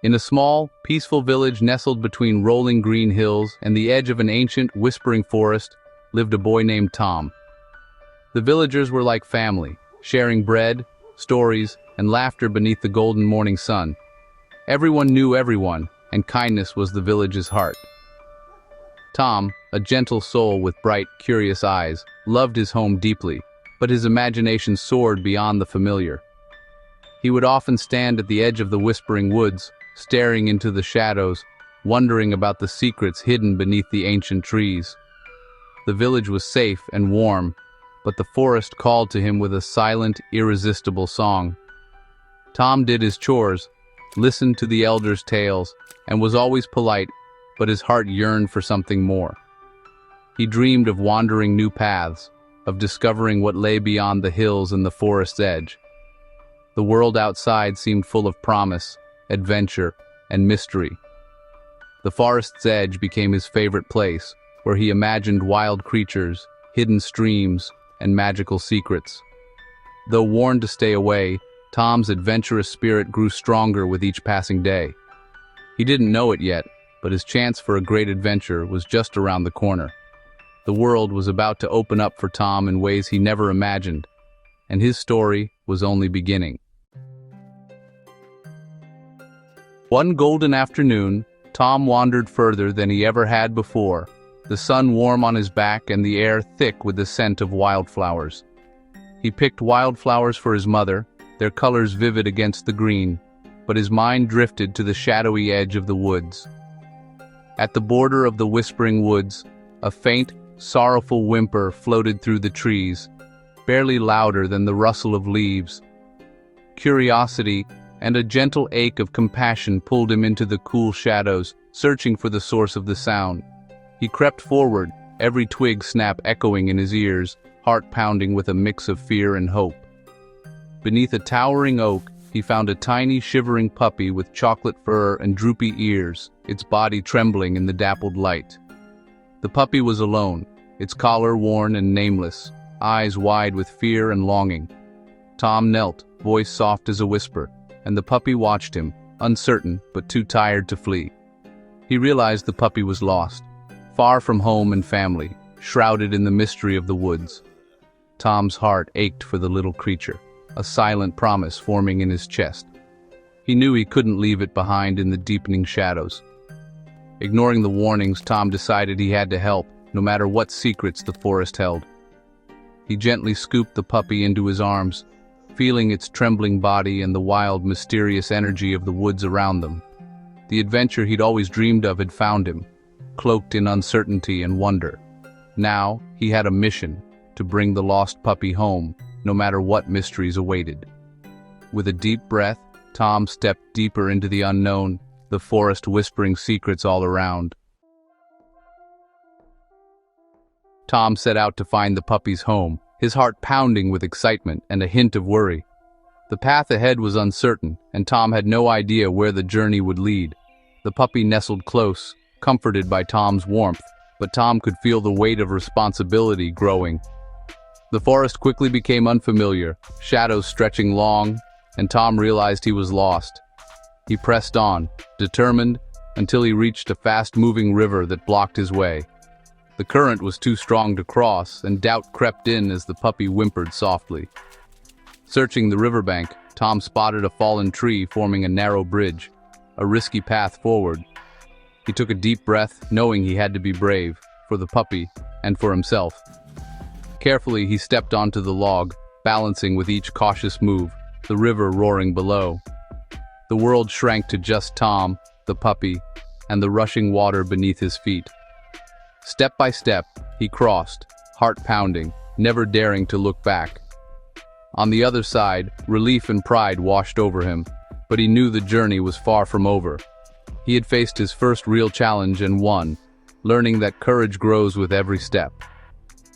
In a small, peaceful village nestled between rolling green hills and the edge of an ancient, whispering forest, lived a boy named Tom. The villagers were like family, sharing bread, stories, and laughter beneath the golden morning sun. Everyone knew everyone, and kindness was the village's heart. Tom, a gentle soul with bright, curious eyes, loved his home deeply, but his imagination soared beyond the familiar. He would often stand at the edge of the whispering woods, staring into the shadows, wondering about the secrets hidden beneath the ancient trees. The village was safe and warm, but the forest called to him with a silent, irresistible song. Tom did his chores, listened to the elders' tales, and was always polite, but his heart yearned for something more. He dreamed of wandering new paths, of discovering what lay beyond the hills and the forest's edge. The world outside seemed full of promise, adventure, and mystery. The forest's edge became his favorite place, where he imagined wild creatures, hidden streams, and magical secrets. Though warned to stay away, Tom's adventurous spirit grew stronger with each passing day. He didn't know it yet, but his chance for a great adventure was just around the corner. The world was about to open up for Tom in ways he never imagined, and his story was only beginning. One golden afternoon, Tom wandered further than he ever had before, the sun warm on his back and the air thick with the scent of wildflowers. He picked wildflowers for his mother, their colors vivid against the green, but his mind drifted to the shadowy edge of the woods. At the border of the whispering woods, a faint, sorrowful whimper floated through the trees, barely louder than the rustle of leaves. Curiosity and a gentle ache of compassion pulled him into the cool shadows, searching for the source of the sound. He crept forward, every twig snap echoing in his ears, heart pounding with a mix of fear and hope. Beneath a towering oak, he found a tiny, shivering puppy with chocolate fur and droopy ears, its body trembling in the dappled light. The puppy was alone, its collar worn and nameless, eyes wide with fear and longing. Tom knelt, voice soft as a whisper, and the puppy watched him, uncertain but too tired to flee. He realized the puppy was lost, far from home and family, shrouded in the mystery of the woods. Tom's heart ached for the little creature, a silent promise forming in his chest. He knew he couldn't leave it behind in the deepening shadows. Ignoring the warnings, Tom decided he had to help, no matter what secrets the forest held. He gently scooped the puppy into his arms, feeling its trembling body and the wild, mysterious energy of the woods around them. The adventure he'd always dreamed of had found him, cloaked in uncertainty and wonder. Now, he had a mission, to bring the lost puppy home, no matter what mysteries awaited. With a deep breath, Tom stepped deeper into the unknown, the forest whispering secrets all around. Tom set out to find the puppy's home, his heart pounding with excitement and a hint of worry. The path ahead was uncertain, and Tom had no idea where the journey would lead. The puppy nestled close, comforted by Tom's warmth, but Tom could feel the weight of responsibility growing. The forest quickly became unfamiliar, shadows stretching long, and Tom realized he was lost. He pressed on, determined, until he reached a fast-moving river that blocked his way. The current was too strong to cross, and doubt crept in as the puppy whimpered softly. Searching the riverbank, Tom spotted a fallen tree forming a narrow bridge, a risky path forward. He took a deep breath, knowing he had to be brave, for the puppy and for himself. Carefully, he stepped onto the log, balancing with each cautious move, the river roaring below. The world shrank to just Tom, the puppy, and the rushing water beneath his feet. Step by step, he crossed, heart pounding, never daring to look back. On the other side, relief and pride washed over him, but he knew the journey was far from over. He had faced his first real challenge and won, learning that courage grows with every step.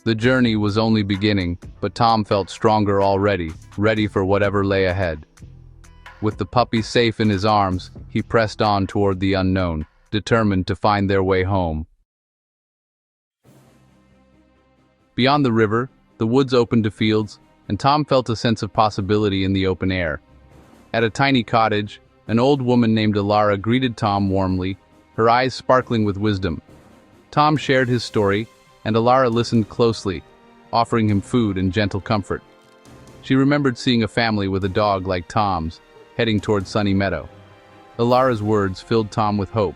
The journey was only beginning, but Tom felt stronger already, ready for whatever lay ahead. With the puppy safe in his arms, he pressed on toward the unknown, determined to find their way home. Beyond the river, the woods opened to fields, and Tom felt a sense of possibility in the open air. At a tiny cottage, An old woman named Alara greeted Tom warmly, her eyes sparkling with wisdom. Tom shared his story, and Alara listened closely, offering him food and gentle comfort. She remembered seeing a family with a dog like Tom's, heading toward Sunny Meadow. Alara's words filled Tom with hope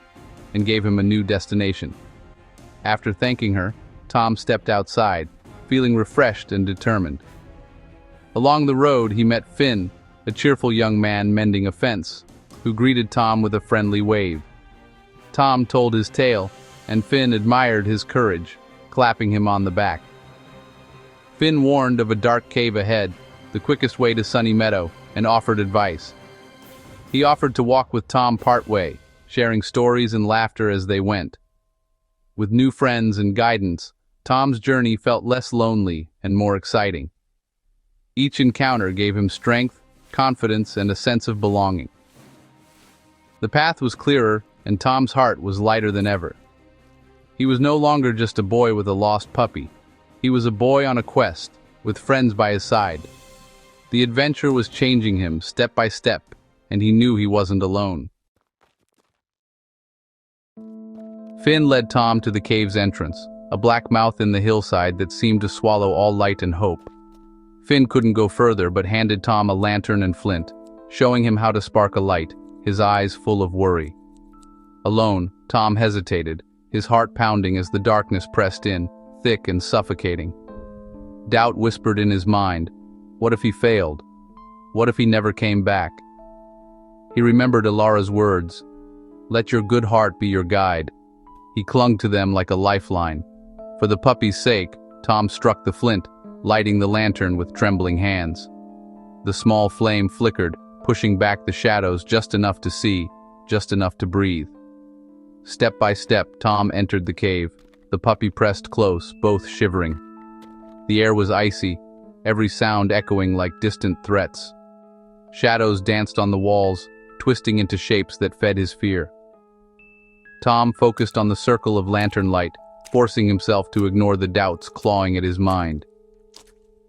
and gave him a new destination. After thanking her, Tom stepped outside, feeling refreshed and determined. Along the road, he met Finn, a cheerful young man mending a fence, who greeted Tom with a friendly wave. Tom told his tale, and Finn admired his courage, clapping him on the back. Finn warned of a dark cave ahead, the quickest way to Sunny Meadow, and offered advice. He offered to walk with Tom partway, sharing stories and laughter as they went. With new friends and guidance, Tom's journey felt less lonely and more exciting. Each encounter gave him strength, confidence, and a sense of belonging. The path was clearer, and Tom's heart was lighter than ever. He was no longer just a boy with a lost puppy. He was a boy on a quest, with friends by his side. The adventure was changing him step by step, and he knew he wasn't alone. Finn led Tom to the cave's entrance, a black mouth in the hillside that seemed to swallow all light and hope. Finn couldn't go further but handed Tom a lantern and flint, showing him how to spark a light, his eyes full of worry. Alone, Tom hesitated, his heart pounding as the darkness pressed in, thick and suffocating. Doubt whispered in his mind. What if he failed? What if he never came back? He remembered Alara's words, "Let your good heart be your guide." He clung to them like a lifeline. For the puppy's sake, Tom struck the flint, lighting the lantern with trembling hands. The small flame flickered, pushing back the shadows just enough to see, just enough to breathe. Step by step, Tom entered the cave. The puppy pressed close, both shivering. The air was icy, every sound echoing like distant threats. Shadows danced on the walls, twisting into shapes that fed his fear. Tom focused on the circle of lantern light, forcing himself to ignore the doubts clawing at his mind.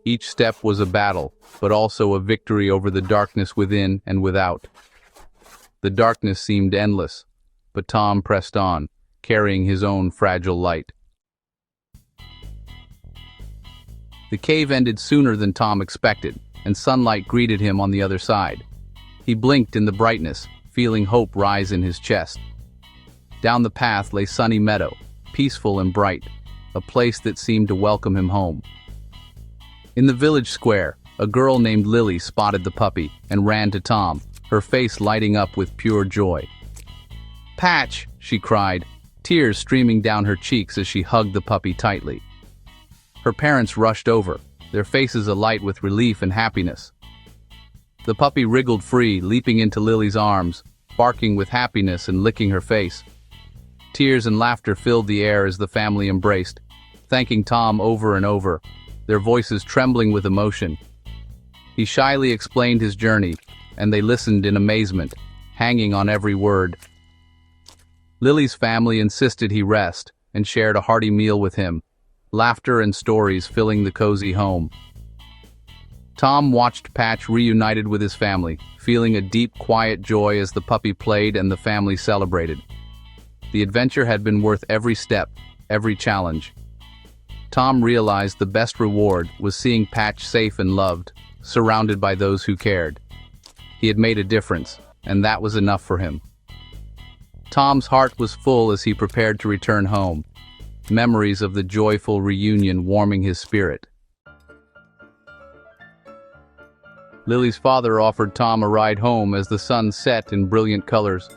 Each step was a battle, but also a victory over the darkness within and without. The darkness seemed endless, but Tom pressed on, carrying his own fragile light. The cave ended sooner than Tom expected, and sunlight greeted him on the other side. He blinked in the brightness, feeling hope rise in his chest. Down the path lay Sunny Meadow, peaceful and bright, a place that seemed to welcome him home. In the village square, a girl named Lily spotted the puppy and ran to Tom, her face lighting up with pure joy. "Patch!" she cried, tears streaming down her cheeks as she hugged the puppy tightly. Her parents rushed over, their faces alight with relief and happiness. The puppy wriggled free, leaping into Lily's arms, barking with happiness and licking her face. Tears and laughter filled the air as the family embraced, thanking Tom over and over, their voices trembling with emotion. He shyly explained his journey, and they listened in amazement, hanging on every word. Lily's family insisted he rest and shared a hearty meal with him, laughter and stories filling the cozy home. Tom watched Patch reunited with his family, feeling a deep, quiet joy as the puppy played and the family celebrated. The adventure had been worth every step, every challenge. Tom realized the best reward was seeing Patch safe and loved, surrounded by those who cared. He had made a difference, and that was enough for him. Tom's heart was full as he prepared to return home, memories of the joyful reunion warming his spirit. Lily's father offered Tom a ride home as the sun set in brilliant colors.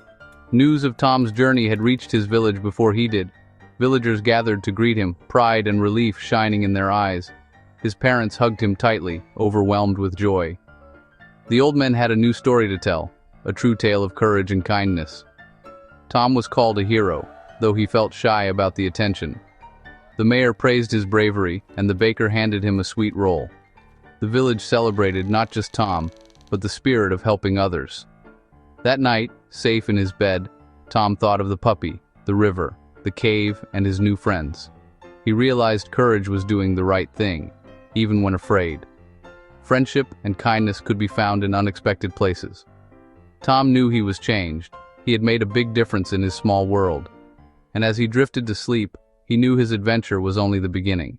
News of Tom's journey had reached his village before he did. Villagers gathered to greet him, pride and relief shining in their eyes. His parents hugged him tightly, overwhelmed with joy. The old men had a new story to tell, a true tale of courage and kindness. Tom was called a hero, though he felt shy about the attention. The mayor praised his bravery, and the baker handed him a sweet roll. The village celebrated not just Tom, but the spirit of helping others. That night, safe in his bed, Tom thought of the puppy, the river, the cave, and his new friends. He realized courage was doing the right thing, even when afraid. Friendship and kindness could be found in unexpected places. Tom knew he was changed. He had made a big difference in his small world. And as he drifted to sleep, he knew his adventure was only the beginning.